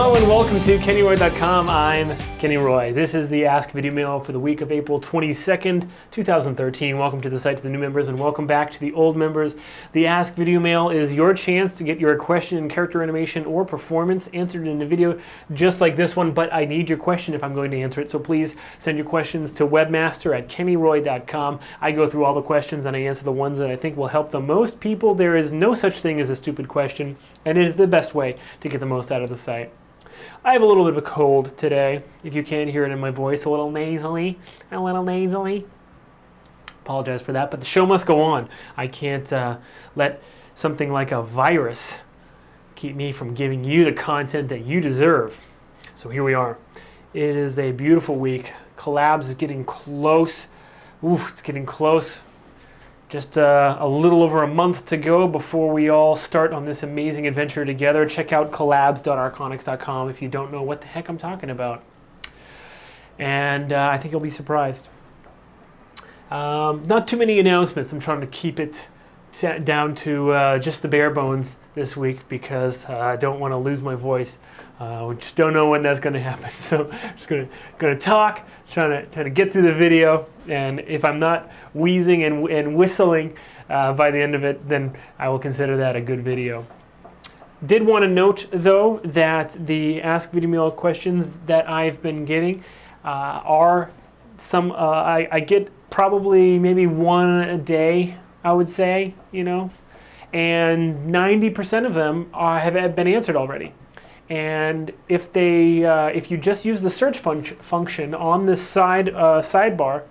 Hello and welcome to KennyRoy.com. I'm Kenny Roy. This is the Ask Video Mail for the week of April 22nd, 2013. Welcome to the site to the new members and welcome back to the old members. The Ask Video Mail is your chance to get your question, character animation, or performance answered in a video just like this one, but I need your question if I'm going to answer it. So please send your questions to webmaster@kennyroy.com. I go through all the questions and I answer the ones that I think will help the most people. There is no such thing as a stupid question, and it is the best way to get the most out of the site. I have a little bit of a cold today, if you can't hear it in my voice, a little nasally. Apologize for that, but the show must go on. I can't let something like a virus keep me from giving you the content that you deserve. So here we are. It is a beautiful week. Collabs is getting close. Ooh, it's getting close. Just a little over a month to go before we all start on this amazing adventure together. Check out collabs.arconics.com if you don't know what the heck I'm talking about. And I think you'll be surprised. Not too many announcements. I'm trying to keep it down to just the bare bones this week because I don't want to lose my voice. We just don't know when that's going to happen. So I'm just going to talk, trying to get through the video, and if I'm not wheezing and whistling by the end of it, then I will consider that a good video. Did want to note though that the Ask Video Mail questions that I've been getting are some I get probably maybe one a day, I would say, you know, and 90% of them have been answered already. And if you just use the search function on this sidebar,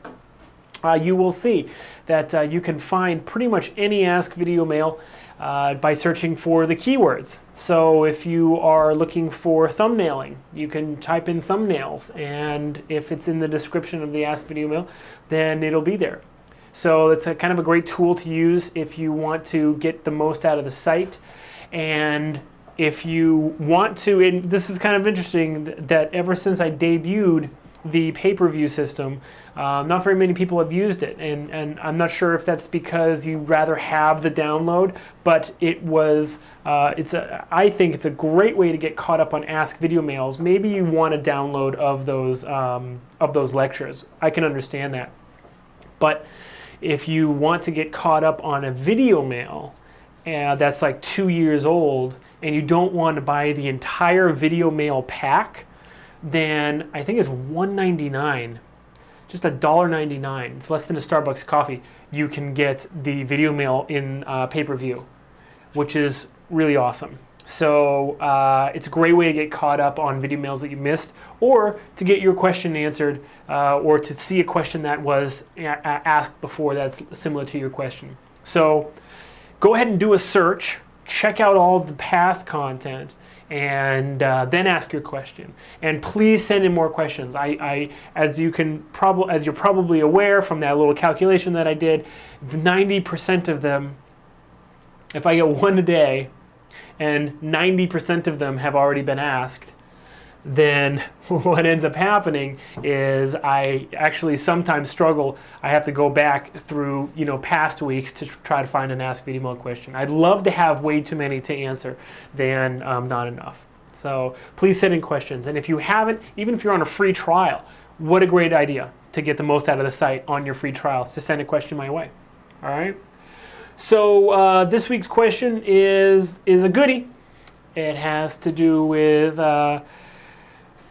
you will see that you can find pretty much any Ask Video Mail by searching for the keywords. So if you are looking for thumbnailing, you can type in thumbnails, and if it's in the description of the Ask Video Mail, then it'll be there. So it's kind of a great tool to use if you want to get the most out of the site. And if you want to, and this is kind of interesting, that ever since I debuted the pay-per-view system, not very many people have used it, and I'm not sure if that's because you'd rather have the download, but it was, I think it's a great way to get caught up on Ask Video Mails. Maybe you want a download of those lectures. I can understand that. But if you want to get caught up on a video mail that's like 2 years old, and you don't want to buy the entire video mail pack, then I think it's $1.99, just $1.99. It's less than a Starbucks coffee. You can get the video mail in pay-per-view, which is really awesome. So it's a great way to get caught up on video mails that you missed, or to get your question answered, or to see a question that was asked before that's similar to your question. So go ahead and do a search. Check out all of the past content, and then ask your question. And please send in more questions. As you're probably aware from that little calculation that I did, 90% of them, if I get one a day, and 90% of them have already been asked, then what ends up happening is I actually sometimes struggle. I have to go back through past weeks to try to find an Ask Video Mail question. I'd love to have way too many to answer than not enough. So please send in questions. And if you haven't, even if you're on a free trial, what a great idea to get the most out of the site on your free trials, to send a question my way. All right. So this week's question is a goodie. It has to do with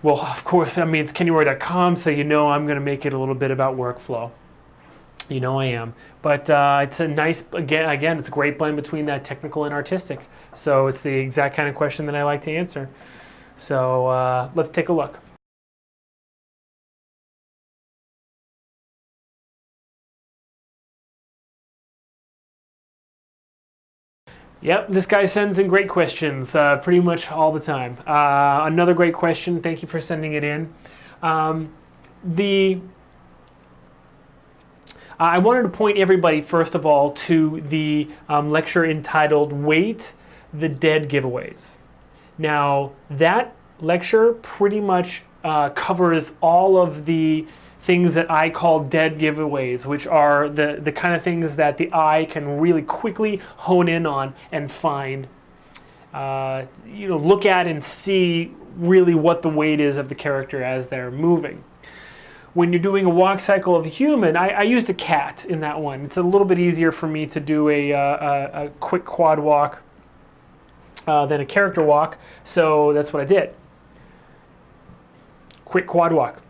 well, of course, I mean, it's KennyRoy.com, so you know I'm going to make it a little bit about workflow. You know I am. But it's a nice, again, it's a great blend between that technical and artistic. So it's the exact kind of question that I like to answer. So let's take a look. Yep, this guy sends in great questions pretty much all the time. Another great question. Thank you for sending it in. I wanted to point everybody, first of all, to the lecture entitled Wait, the Dead Giveaways. Now, that lecture pretty much covers all of the things that I call dead giveaways, which are the kind of things that the eye can really quickly hone in on and find. look at and see really what the weight is of the character as they're moving. When you're doing a walk cycle of a human, I used a cat in that one. It's a little bit easier for me to do a quick quad walk than a character walk, so that's what I did. Quick quad walk.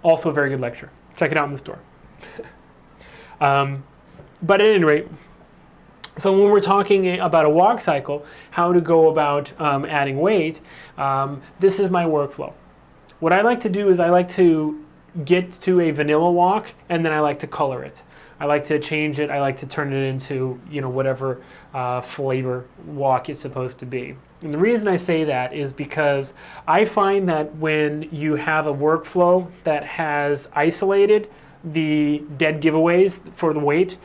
Also a very good lecture. Check it out in the store. But at any rate, so when we're talking about a walk cycle, how to go about adding weight, this is my workflow. What I like to do is I like to get to a vanilla walk, and then I like to color it. I like to change it. I like to turn it into whatever flavor walk it's supposed to be. And the reason I say that is because I find that when you have a workflow that has isolated the dead giveaways for the weight,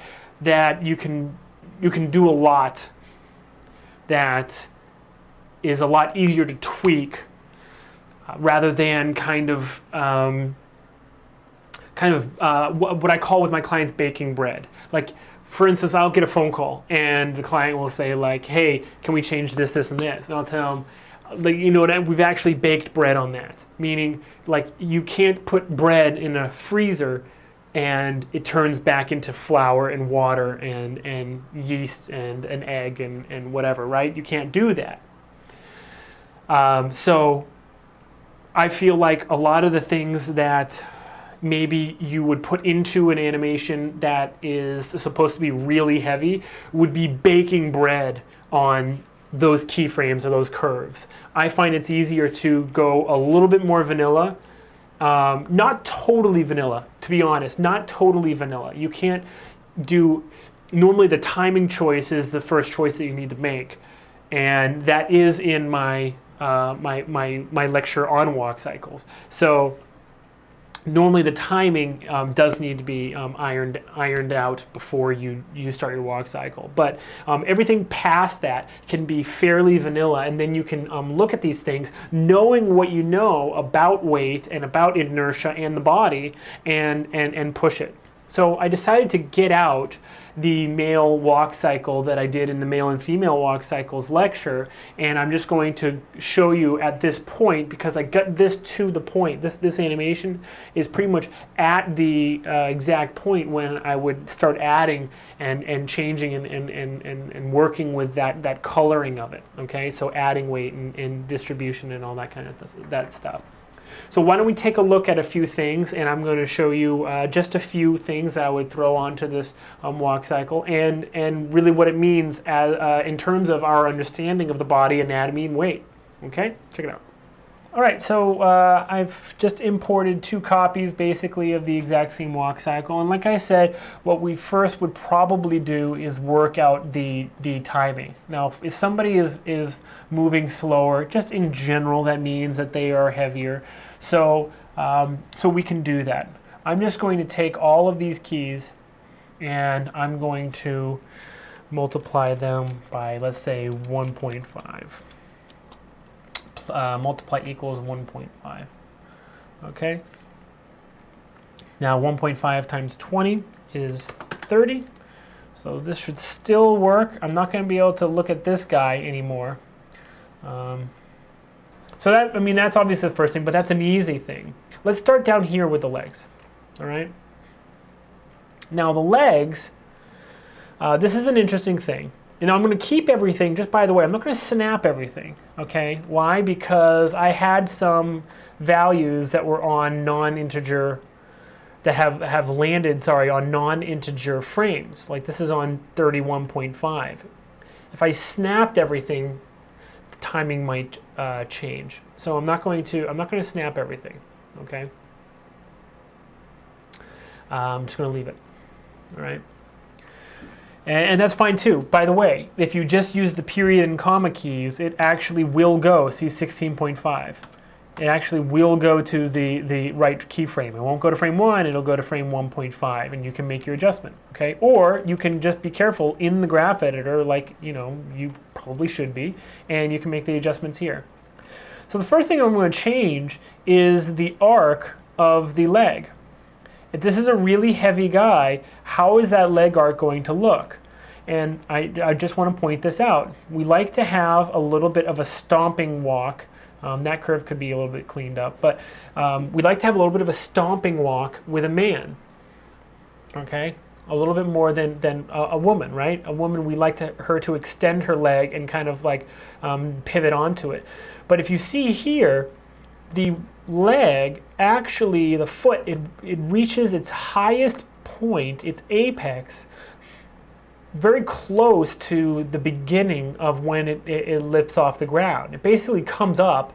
that you can do a lot that is a lot easier to tweak rather than kind of what I call with my clients baking bread. Like, for instance, I'll get a phone call and the client will say like, hey, can we change this, this, and this? And I'll tell them, like, we've actually baked bread on that. Meaning, like, you can't put bread in a freezer and it turns back into flour and water and yeast and an egg and whatever, right? You can't do that. So I feel like a lot of the things that maybe you would put into an animation that is supposed to be really heavy would be baking bread on those keyframes or those curves. I find it's easier to go a little bit more vanilla. Not totally vanilla, to be honest, not totally vanilla. You can't do, normally the timing choice is the first choice that you need to make. And that is in my my lecture on walk cycles. So normally the timing does need to be ironed out before you start your walk cycle. But everything past that can be fairly vanilla, and then you can look at these things knowing what you know about weight and about inertia and the body and push it. So I decided to get out the male walk cycle that I did in the male and female walk cycles lecture, and I'm just going to show you at this point, because I got this to the point. This animation is pretty much at the exact point when I would start adding and changing and working with that coloring of it. Okay, so adding weight and distribution and all that kind of that stuff. So why don't we take a look at a few things, and I'm going to show you just a few things that I would throw onto this walk cycle, and really what it means as, in terms of our understanding of the body, anatomy, and weight. Okay, check it out. All right, so I've just imported 2 copies basically of the exact same walk cycle, and like I said, what we first would probably do is work out the timing. Now, if somebody is moving slower, just in general, that means that they are heavier. So we can do that. I'm just going to take all of these keys and I'm going to multiply them by, let's say, 1.5. Multiply equals 1.5. Okay. Now 1.5 times 20 is 30. So this should still work. I'm not going to be able to look at this guy anymore. So that, I mean, that's obviously the first thing, but that's an easy thing. Let's start down here with the legs. All right. Now the legs, this is an interesting thing. And I'm going to keep everything, just by the way, I'm not going to snap everything, okay? Why? Because I had some values that were on non-integer, that have landed, sorry, on non-integer frames. Like this is on 31.5. If I snapped everything, the timing might change. So I'm not going to snap everything, okay? I'm just going to leave it, all right? And that's fine too. By the way, if you just use the period and comma keys, it actually will go, see 16.5. It actually will go to the right keyframe. It won't go to frame 1, it'll go to frame 1.5, and you can make your adjustment, okay? Or you can just be careful in the graph editor, like, you probably should be, and you can make the adjustments here. So the first thing I'm going to change is the arc of the leg. If this is a really heavy guy, how is that leg arc going to look? And I just want to point this out. We like to have a little bit of a stomping walk. That curve could be a little bit cleaned up, but we like to have a little bit of a stomping walk with a man. Okay, a little bit more than a woman, right? A woman, we like her to extend her leg and kind of like pivot onto it. But if you see here, the leg, actually the foot, it reaches its highest point, its apex, very close to the beginning of when it lifts off the ground. It basically comes up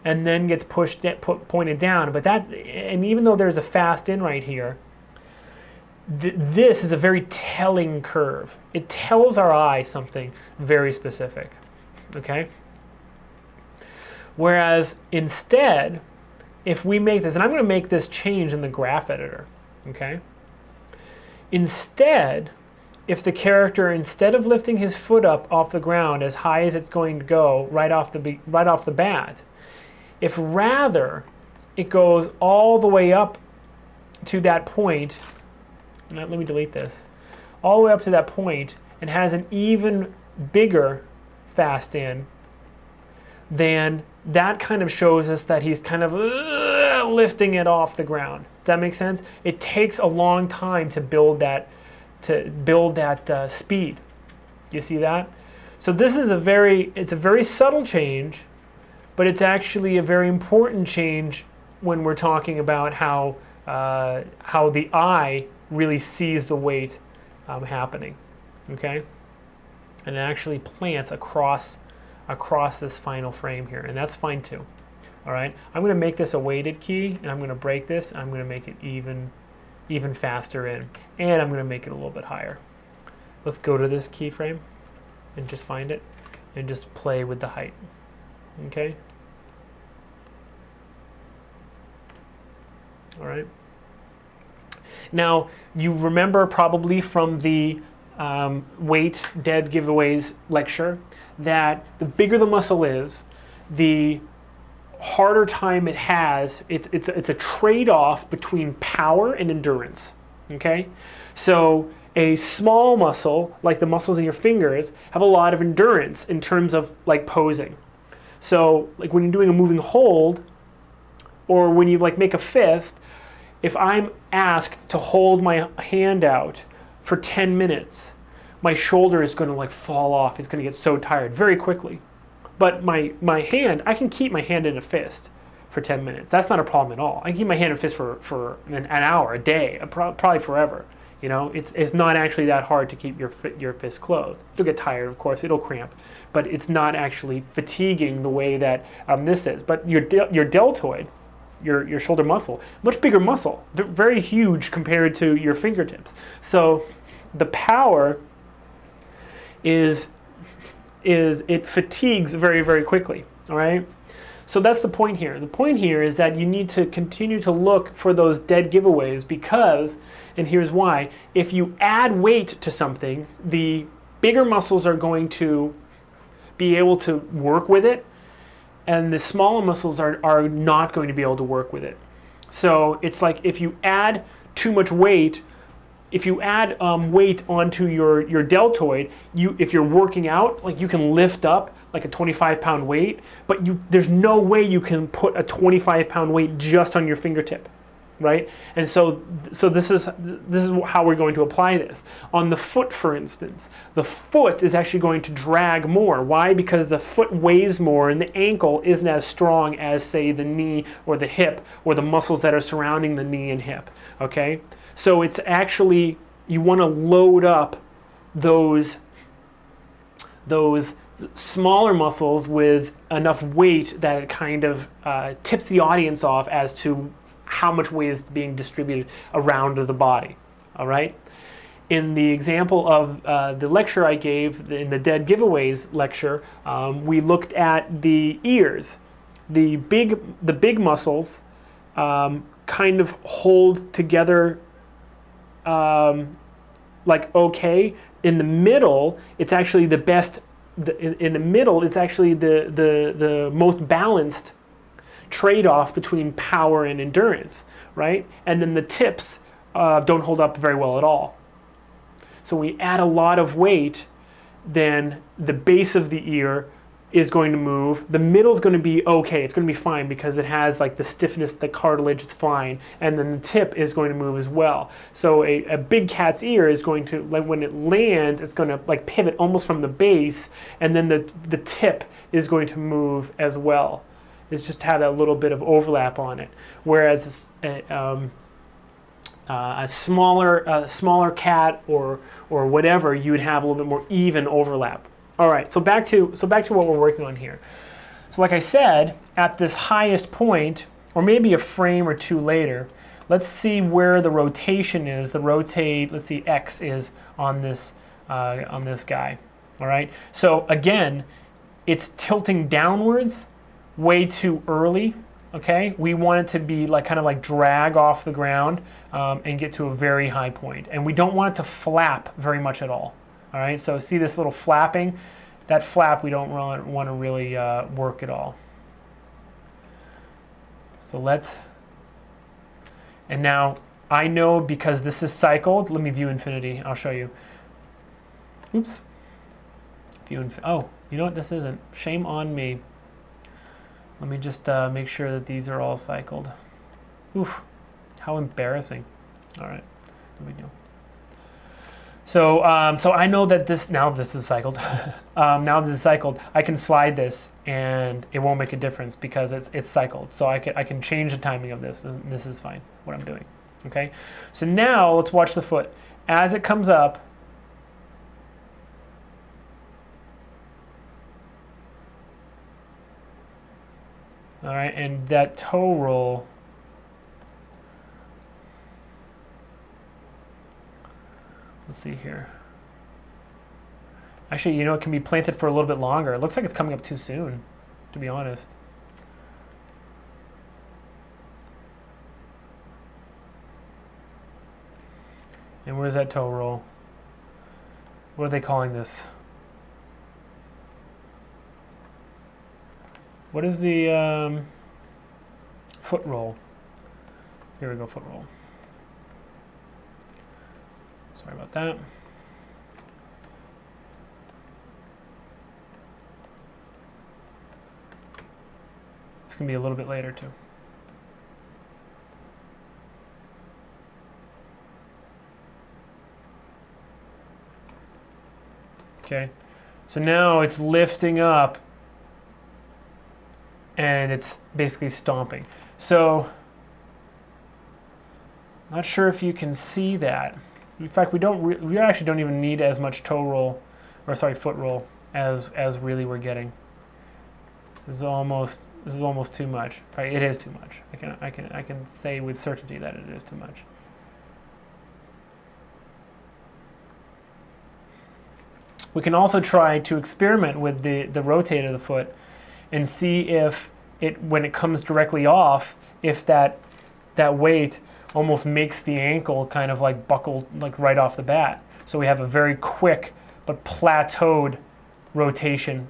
and then gets pointed down. But that, and even though there's a fast in right here, this is a very telling curve. It tells our eye something very specific, okay? Whereas instead, if we make this, and I'm going to make this change in the graph editor, okay? Instead, if the character, instead of lifting his foot up off the ground as high as it's going to go right off the bat, if rather it goes all the way up to that point, let me delete this, all the way up to that point and has an even bigger fast in, then that kind of shows us that he's kind of lifting it off the ground. Does that make sense? It takes a long time to build that speed. You see that? So this is it's a very subtle change, but it's actually a very important change when we're talking about how the eye really sees the weight happening. Okay, and it actually plants across this final frame here, and that's fine too. All right, I'm going to make this a weighted key, and I'm going to break this, and I'm going to make it even faster in, and I'm going to make it a little bit higher. Let's go to this keyframe and just find it and just play with the height. Okay. All right. Now, you remember probably from the weight dead giveaways lecture that the bigger the muscle is, the harder time it has. It's a trade-off between power and endurance. Okay, so a small muscle, like the muscles in your fingers, have a lot of endurance in terms of like posing. So like when you're doing a moving hold, or when you like make a fist, if I'm asked to hold my hand out for 10 minutes, my shoulder is going to like fall off. It's going to get so tired very quickly. But my hand, I can keep my hand in a fist for 10 minutes. That's not a problem at all. I can keep my hand in a fist for an hour, a day, probably forever. You know, it's not actually that hard to keep your fist closed. You'll get tired, of course. It'll cramp, but it's not actually fatiguing the way that this is. But your deltoid, your shoulder muscle, much bigger muscle, very huge compared to your fingertips. So the power is it fatigues very, very quickly. All right. So that's the point here. The point here is that you need to continue to look for those dead giveaways because, and here's why, if you add weight to something, the bigger muscles are going to be able to work with it, and the smaller muscles are not going to be able to work with it. So it's like if you add too much weight, if you add weight onto your deltoid, if you're working out, like you can lift up like a 25-pound weight, but there's no way you can put a 25-pound weight just on your fingertip, right? And so this is how we're going to apply this. On the foot, for instance, the foot is actually going to drag more. Why? Because the foot weighs more and the ankle isn't as strong as, say, the knee or the hip or the muscles that are surrounding the knee and hip, okay? So it's actually, you want to load up those smaller muscles with enough weight that it kind of tips the audience off as to how much weight is being distributed around the body. All right. In the example of the lecture I gave in the Dead Giveaways lecture, we looked at the ears. The big muscles kind of hold together like okay. In the middle, it's actually the best. In the middle, it's actually the most balanced trade-off between power and endurance, right? And then the tips don't hold up very well at all. So we add a lot of weight, then the base of the ear is going to move. The middle is going to be okay. It's going to be fine because it has like the stiffness, the cartilage, it's fine. And then the tip is going to move as well. So a big cat's ear is going to, like when it lands, it's going to like pivot almost from the base, and then the tip is going to move as well. It's just have that little bit of overlap on it. Whereas a smaller cat or whatever, you would have a little bit more even overlap. All right, so back to what we're working on here. So like I said, at this highest point, or maybe a frame or two later, let's see where the rotation is. The rotate, let's see, X is on this guy. All right. So again, it's tilting downwards way too early. Okay, we want it to be like kind of like drag off the ground and get to a very high point, and we don't want it to flap very much at all. All right, so see this little flapping? That flap we don't want to really work at all. So and now I know because this is cycled, let me view infinity, I'll show you. Oops. Oh, you know what, this isn't. Shame on me. Let me just make sure that these are all cycled. Oof, how embarrassing. All right, no big deal. So, so I know that this is cycled. Now this is cycled, I can slide this and it won't make a difference because it's cycled. So I can change the timing of this, and this is fine, what I'm doing. Okay, so now let's watch the foot. As it comes up, all right, and that toe roll, let's see here. Actually, you know, it can be planted for a little bit longer. It looks like it's coming up too soon, to be honest. And where's that toe roll? What are they calling this? What is the foot roll? Here we go, foot roll. Sorry about that. It's going to be a little bit later too. Okay, so now it's lifting up and it's basically stomping. So, not sure if you can see that. In fact, we actually don't even need as much toe roll, or sorry, foot roll as really we're getting. This is almost too much. Probably it is too much. I can say with certainty that it is too much. We can also try to experiment with the rotate of the foot and see if when it comes directly off, if that weight almost makes the ankle kind of like buckle like right off the bat. So we have a very quick but plateaued rotation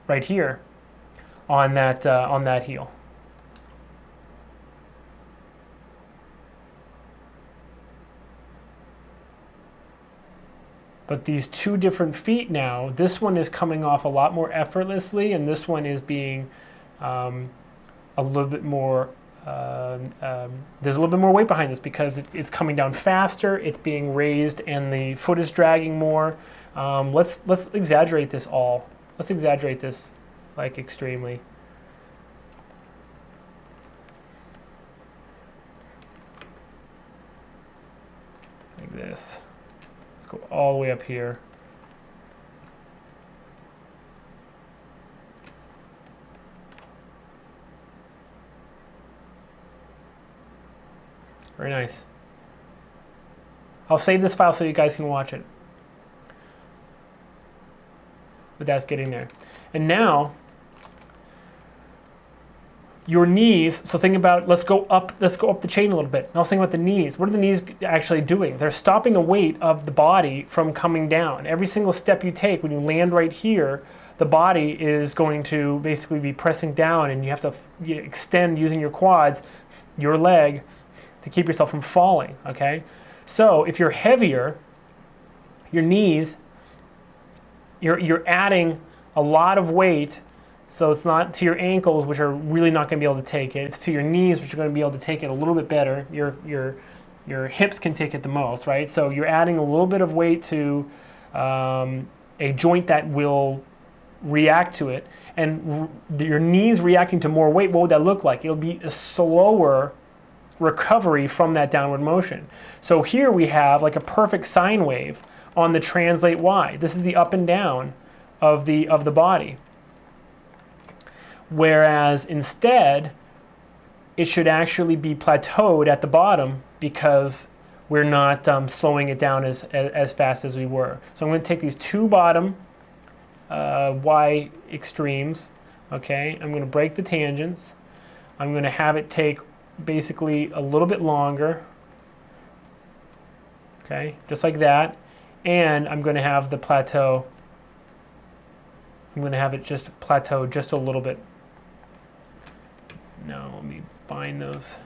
right here on that heel. But these two different feet now, this one is coming off a lot more effortlessly, and this one is being a little bit more, there's a little bit more weight behind this because it's coming down faster, it's being raised, and the foot is dragging more. Let's exaggerate this all. Let's exaggerate this like extremely. Like this. Let's go all the way up here. Very nice. I'll save this file so you guys can watch it. But that's getting there. And now, your knees, so think about, let's go up the chain a little bit. Now let's think about the knees. What are the knees actually doing? They're stopping the weight of the body from coming down. Every single step you take, when you land right here, the body is going to basically be pressing down, and you have to extend using your quads, your leg, to keep yourself from falling, okay? So if you're heavier, your knees, you're adding a lot of weight. So it's not to your ankles, which are really not going to be able to take it. It's to your knees, which are going to be able to take it a little bit better. Your hips can take it the most, right? So you're adding a little bit of weight to a joint that will react to it. And your knees reacting to more weight, what would that look like? It'll be a slower recovery from that downward motion. So here we have like a perfect sine wave on the translate Y. This is the up and down of the body. Whereas instead, it should actually be plateaued at the bottom because we're not slowing it down as fast as we were. So I'm going to take these two bottom Y extremes, okay? I'm going to break the tangents. I'm going to have it take basically a little bit longer, okay? Just like that. And I'm going to have the plateau. I'm going to have it just plateau just a little bit. Now let me bind those.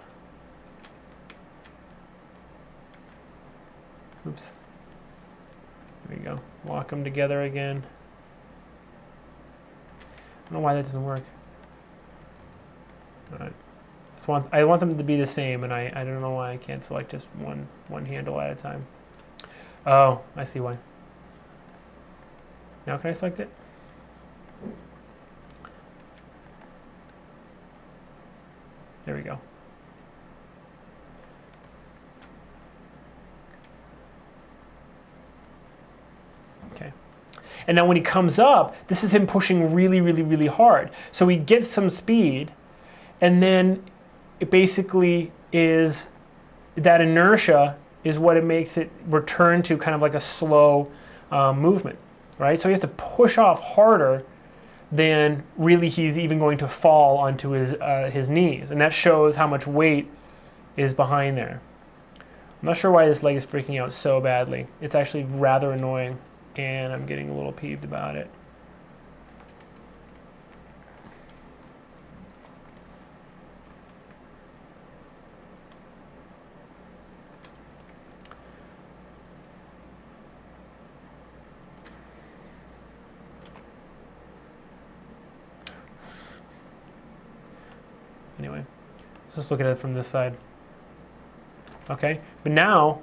Oops. There we go. Lock them together again. I don't know why that doesn't work. All right. I want them to be the same, and I don't know why I can't select just one handle at a time. Oh, I see why. Now can I select it? There we go. Okay. And now when he comes up, this is him pushing really, really, really hard. So he gets some speed, and then it basically is that inertia is what it makes it return to kind of like a slow movement, right? So he has to push off harder than really he's even going to fall onto his knees. And that shows how much weight is behind there. I'm not sure why this leg is freaking out so badly. It's actually rather annoying, and I'm getting a little peeved about it. Anyway, let's just look at it from this side. Okay, but now,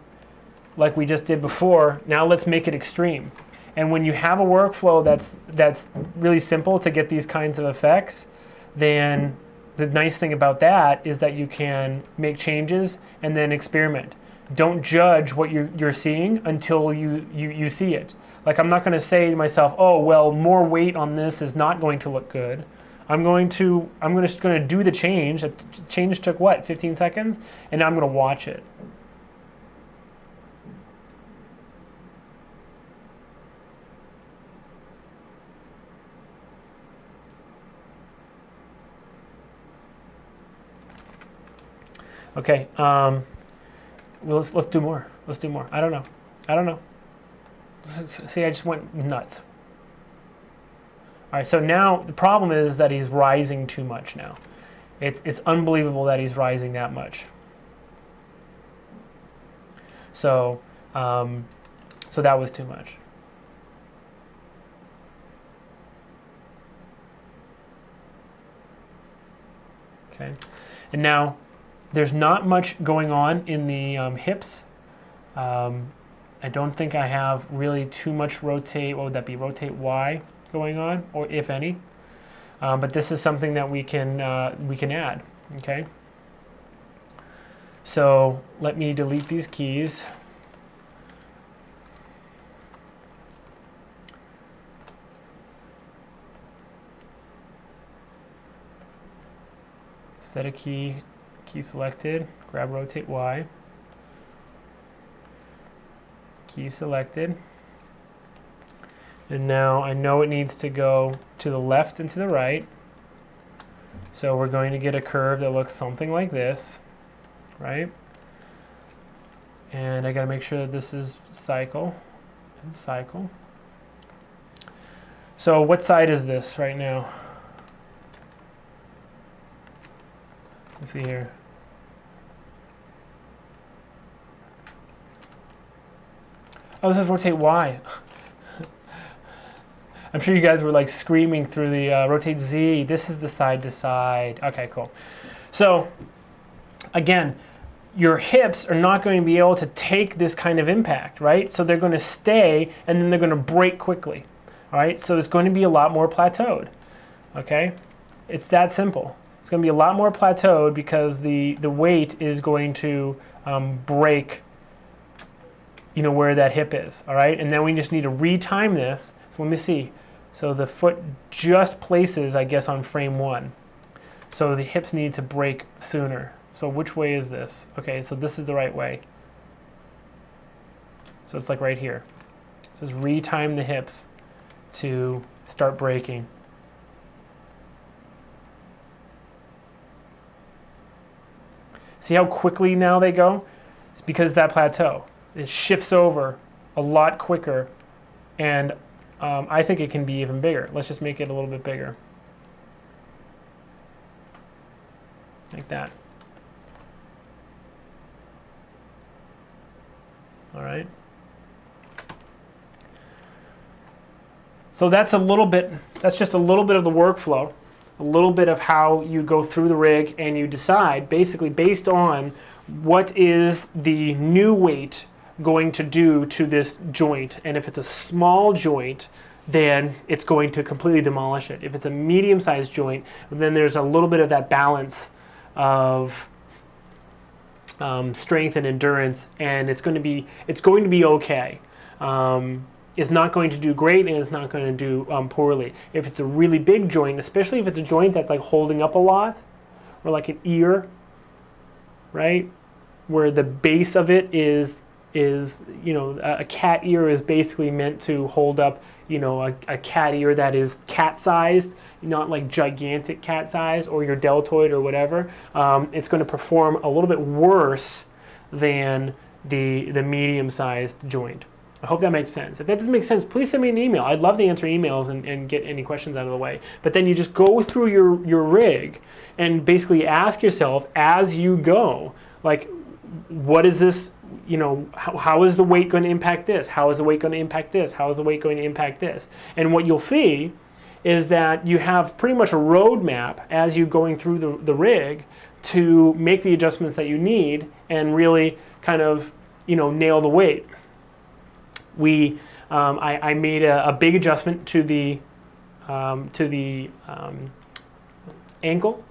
like we just did before, now let's make it extreme. And when you have a workflow that's really simple to get these kinds of effects, then the nice thing about that is that you can make changes and then experiment. Don't judge what you're seeing until you see it. Like, I'm not going to say to myself, oh, well, more weight on this is not going to look good. I'm just going to do the change. The change took what, 15 seconds? And now I'm going to watch it. Okay, well, let's do more. Let's do more. I don't know. See, I just went nuts. All right, so now the problem is that he's rising too much now. It's unbelievable that he's rising that much. So, so that was too much. Okay, and now there's not much going on in the hips. I don't think I have really too much rotate. What would that be? Rotate Y going on, or if any. But this is something that we can add. Okay. So let me delete these keys. Set a key selected, grab rotate Y. Key selected. And now I know it needs to go to the left and to the right. So we're going to get a curve that looks something like this, right? And I got to make sure that this is cycle and cycle. So what side is this right now? Let's see here. Oh, this is rotate Y. I'm sure you guys were like screaming through the rotate Z. This is the side to side. Okay, cool. So again, your hips are not going to be able to take this kind of impact, right? So they're going to stay and then they're going to break quickly, all right? So it's going to be a lot more plateaued, okay? It's that simple. It's going to be a lot more plateaued because the weight is going to break, you know, where that hip is, all right? And then we just need to retime this. So let me see. So the foot just places, I guess, on frame 1. So the hips need to break sooner. So which way is this? Okay, so this is the right way. So it's like right here. So just retime the hips to start breaking. See how quickly now they go? It's because that plateau. It shifts over a lot quicker, and I think it can be even bigger. Let's just make it a little bit bigger. Like that. All right. So that's a little bit, that's just a little bit of the workflow, a little bit of how you go through the rig and you decide basically based on what is the new weight going to do to this joint. And if it's a small joint, then it's going to completely demolish it. If it's a medium-sized joint, then there's a little bit of that balance of strength and endurance, and it's going to be okay. It's not going to do great, and it's not going to do poorly. If it's a really big joint, especially if it's a joint that's like holding up a lot, or like an ear, right, where the base of it is you know, a cat ear is basically meant to hold up, you know, a cat ear that is cat-sized, not like gigantic cat size, or your deltoid or whatever. It's going to perform a little bit worse than the medium-sized joint. I hope that makes sense. If that doesn't make sense, please send me an email. I'd love to answer emails and get any questions out of the way. But then you just go through your rig and basically ask yourself as you go, like, what is this, you know, how is the weight going to impact this? How is the weight going to impact this? How is the weight going to impact this? And what you'll see is that you have pretty much a roadmap as you're going through the rig to make the adjustments that you need and really kind of, you know, nail the weight. I made a big adjustment to the ankle,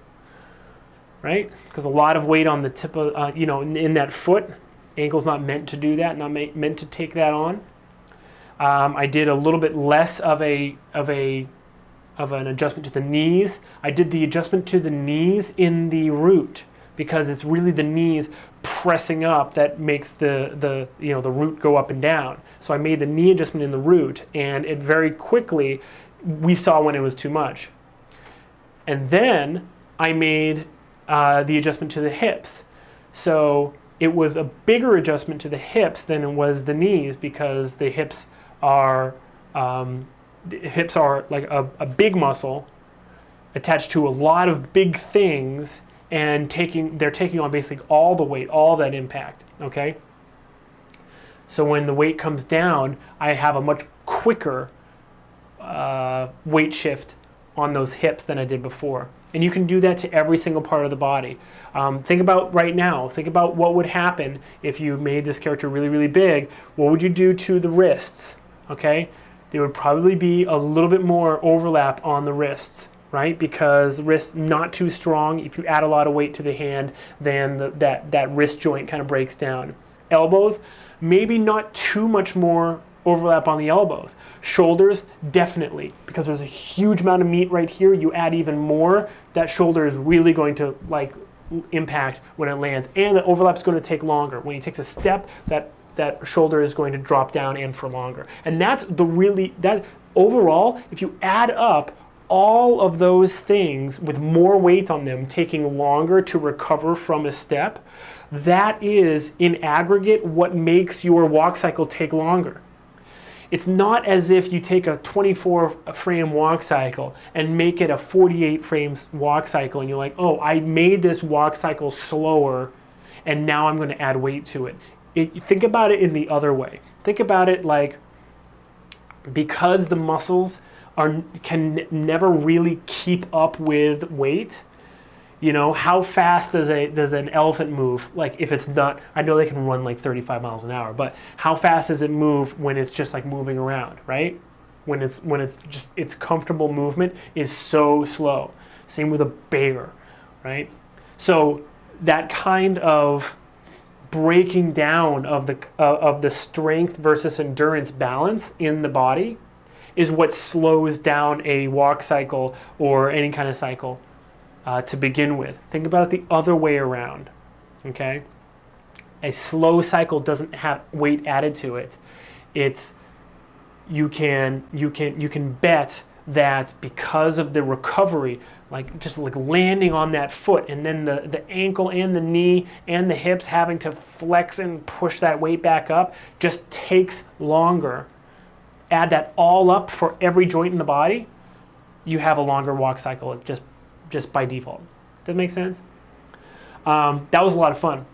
right? Because a lot of weight on the tip of, you know, in that foot. Ankle's not meant to do that, not meant to take that on. I did a little bit less of an adjustment to the knees. I did the adjustment to the knees in the root because it's really the knees pressing up that makes the root go up and down. So I made the knee adjustment in the root, and it very quickly we saw when it was too much. And then I made the adjustment to the hips. So it was a bigger adjustment to the hips than it was the knees because the hips are like a big muscle attached to a lot of big things, and they're taking on basically all the weight, all that impact, okay? So when the weight comes down, I have a much quicker weight shift on those hips than I did before. And you can do that to every single part of the body. Think about right now, think about what would happen if you made this character really, really big. What would you do to the wrists, okay? There would probably be a little bit more overlap on the wrists, right? Because the wrist not too strong. If you add a lot of weight to the hand, then that wrist joint kind of breaks down. Elbows, maybe not too much more overlap on the elbows. Shoulders, definitely, because there's a huge amount of meat right here. You add even more, that shoulder is really going to like impact when it lands, and the overlap is going to take longer. When he takes a step, that shoulder is going to drop down and for longer. And that's that overall, if you add up all of those things with more weight on them taking longer to recover from a step, that is in aggregate what makes your walk cycle take longer. It's not as if you take a 24 frame walk cycle and make it a 48 frames walk cycle and you're like, oh, I made this walk cycle slower and now I'm going to add weight to it. Think about it in the other way. Think about it like, because the muscles can never really keep up with weight. You know, how fast does an elephant move? Like, if it's not, I know they can run like 35 miles an hour, but how fast does it move when it's just like moving around, right? When it's just, its comfortable movement is so slow. Same with a bear, right? So that kind of breaking down of the strength versus endurance balance in the body is what slows down a walk cycle or any kind of cycle to begin with. Think about it the other way around, okay? A slow cycle doesn't have weight added to it. It's, you can bet that because of the recovery, like just like landing on that foot, and then the ankle and the knee and the hips having to flex and push that weight back up just takes longer. Add that all up for every joint in the body, you have a longer walk cycle just by default. Does that make sense? That was a lot of fun.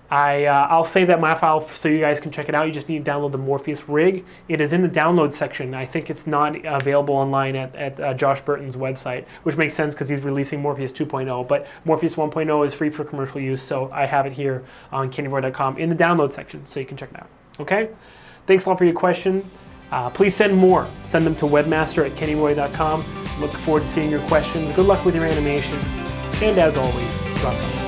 I'll save that my file so you guys can check it out. You just need to download the Morpheus rig. It is in the download section. I think it's not available online at Josh Burton's website, which makes sense because he's releasing Morpheus 2.0. But Morpheus 1.0 is free for commercial use, so I have it here on kennyroy.com in the download section, so you can check it out. Okay? Thanks a lot for your question. Please send more. Send them to webmaster@kennyroy.com. Look forward to seeing your questions. Good luck with your animation. And as always, rock on.